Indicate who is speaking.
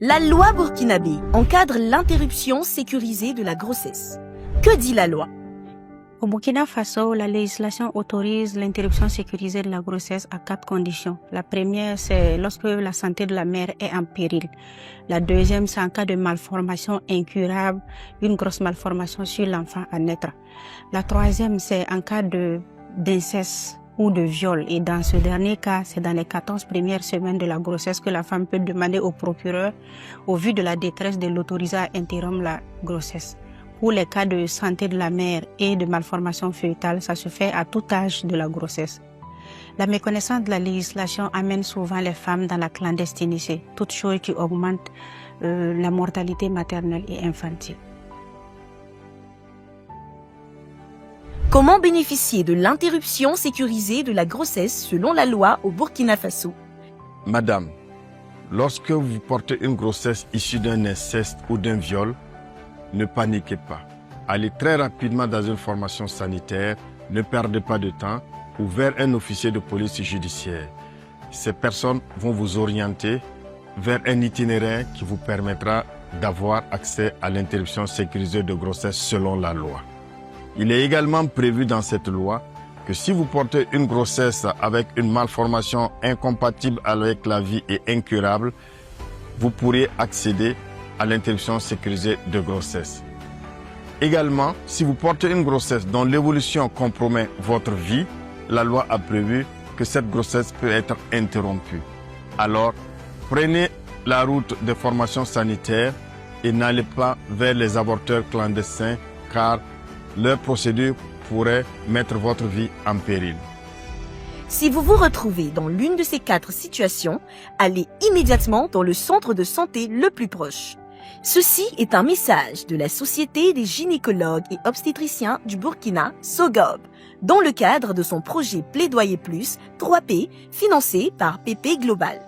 Speaker 1: La loi burkinabé encadre l'interruption sécurisée de la grossesse. Que dit la loi?
Speaker 2: Au Burkina Faso, la législation autorise l'interruption sécurisée de la grossesse à 4 conditions. La première, c'est lorsque la santé de la mère est en péril. La deuxième, c'est en cas de malformation incurable, une grosse malformation sur l'enfant à naître. La troisième, c'est en cas d'inceste ou de viol. Et dans ce dernier cas, c'est dans les 14 premières semaines de la grossesse que la femme peut demander au procureur, au vu de la détresse, de l'autoriser à interrompre la grossesse. Pour les cas de santé de la mère et de malformation fœtale, ça se fait à tout âge de la grossesse. La méconnaissance de la législation amène souvent les femmes dans la clandestinité, toute chose qui augmente la mortalité maternelle et infantile.
Speaker 1: Comment bénéficier de l'interruption sécurisée de la grossesse selon la loi au Burkina Faso?
Speaker 3: Madame, lorsque vous portez une grossesse issue d'un inceste ou d'un viol, ne paniquez pas. Allez très rapidement dans une formation sanitaire, ne perdez pas de temps, ou vers un officier de police judiciaire. Ces personnes vont vous orienter vers un itinéraire qui vous permettra d'avoir accès à l'interruption sécurisée de grossesse selon la loi. Il est également prévu dans cette loi que si vous portez une grossesse avec une malformation incompatible avec la vie et incurable, vous pourrez accéder à l'interruption sécurisée de grossesse. Également, si vous portez une grossesse dont l'évolution compromet votre vie, la loi a prévu que cette grossesse peut être interrompue. Alors, prenez la route des formations sanitaires et n'allez pas vers les avorteurs clandestins car leur procédure pourrait mettre votre vie en péril.
Speaker 1: Si vous vous retrouvez dans l'une de ces 4 situations, allez immédiatement dans le centre de santé le plus proche. Ceci est un message de la Société des gynécologues et obstétriciens du Burkina, SOGOB, dans le cadre de son projet Plaidoyer Plus 3P, financé par PP Global.